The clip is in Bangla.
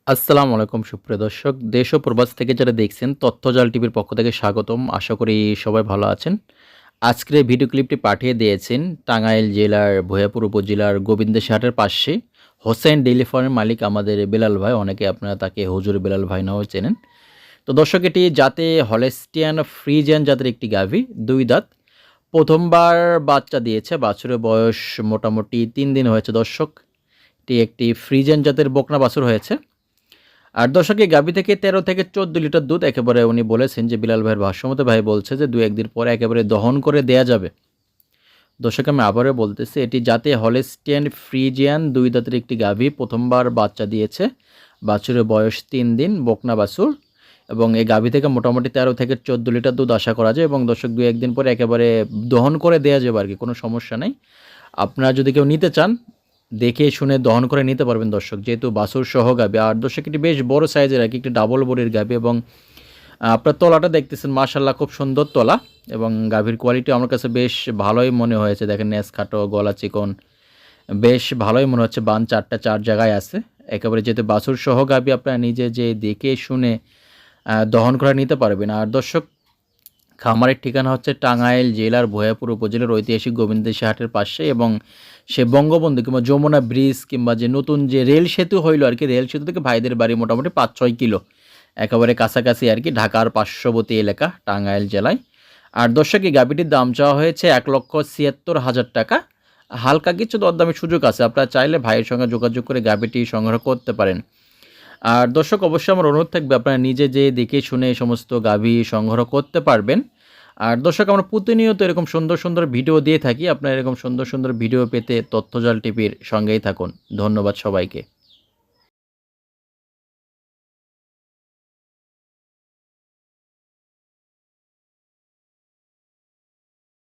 আসসালামু আলাইকুম সুপ্রিয় দর্শক। দেশ ও প্রবাস থেকে যারা দেখছেন তথ্যজাল টিভির পক্ষ থেকে স্বাগতম। আশা করি সবাই ভালো আছেন। আজকের এই ভিডিও ক্লিপটি পাঠিয়ে দিয়েছেন টাঙ্গাইল জেলার ভূঞাপুর উপজেলার গোবিন্দেশহাটের পাশে হোসেন ডেইলি ফার্মের মালিক আমাদের বেলাল ভাই। অনেকে আপনারা তাকে হুজুর বেলাল ভাই নামেও চেনেন। তো দর্শক, এটি জাতে হলেস্টিয়ান ফ্রিজিয়ান জাতের একটি গাভী, ২ দাঁত। প্রথমবার বাচ্চা দিয়েছে। বাছুরের বয়স মোটামুটি ৩ দিন হয়েছে দর্শক। এটি একটি ফ্রিজিয়ান জাতের বকনা বাছুর হয়েছে। আর দর্শক, এই গাভী থেকে ১৩ থেকে ১৪ লিটার দুধ একেবারে উনি বলেছেন যে বিলাল ভাইয়ের ভাষ্যমতে ভাই বলছে যে ২-১ দিন পরে একেবারে দহন করে দেয়া যাবে। দর্শক, আমি আবারও বলতেছি, এটি জাতে হলেস্টিয়ান ফ্রিজিয়ান ২ দাঁতের একটি গাভী, প্রথমবার বাচ্চা দিয়েছে। বাছুরের বয়স ৩ দিন, বকনা বাছুর। এবং এই গাভী থেকে মোটামুটি ১৩ থেকে ১৪ লিটার দুধ আশা করা যায় এবং দর্শক ২-১ দিন পরে একেবারে দহন করে দেয়া যাবে আর কি, কোনো সমস্যা নেই। আপনারা যদি কেউ নিতে চান দেখে শুনে দহন করে নিতে পারবেন দর্শক, যেহেতু বাছুর সহ গাভী। আর দর্শক, এটি বেশ বড় সাইজের আর কি, একটি ডাবল বডির গাভী এবং আপনার তলাটা দেখতেছেন মাশাআল্লাহ খুব সুন্দর তলা এবং গাভীর কোয়ালিটি আমার কাছে বেশ ভালোই মনে হয়েছে। দেখেন নেস খাটো, গলা চিকন, বেশ ভালোই মনে হচ্ছে। বান ৪টা ৪ জায়গায় আছে একেবারে, যেহেতু বাছুর সহ গাভী আপনারা নিজে যে দেখে শুনে দহন করে নিতে পারবেন। আর দর্শক, খামারের ঠিকানা হচ্ছে টাঙ্গাইল জেলার ভূঞাপুর উপজেলার ঐতিহাসিক গোবিন্দেশী হাটের পাশে এবং সে বঙ্গবন্ধু কিংবা যমুনা ব্রিজ কিংবা যে নতুন যে রেল সেতু হইলো আর কি, রেল সেতু থেকে ভাইদের বাড়ি মোটামুটি ৫-৬ কিলো, একেবারে কাছাকাছি আর কি, ঢাকার পার্শ্ববর্তী এলাকা টাঙ্গাইল জেলায়। আর দর্শক, এই গাভীটির দাম চাওয়া হয়েছে ১,৭৬,০০০ টাকা। হালকা কিছু দরদামের সুযোগ আছে, আপনারা চাইলে ভাইয়ের সঙ্গে যোগাযোগ করে গাভীটি সংগ্রহ করতে পারেন। আর দর্শক, অবশ্যই আমার অনুরোধ থাকবে আপনারা নিজে যেয়ে দেখে শুনে এই সমস্ত গাভী সংগ্রহ করতে পারবেন। আর দর্শক, আমরা প্রতিনিয়ত এরকম সুন্দর সুন্দর ভিডিও দিয়ে থাকি। আপনারা এরকম সুন্দর সুন্দর ভিডিও পেতে তথ্যজাল টিভির সঙ্গেই থাকুন। ধন্যবাদ সবাইকে।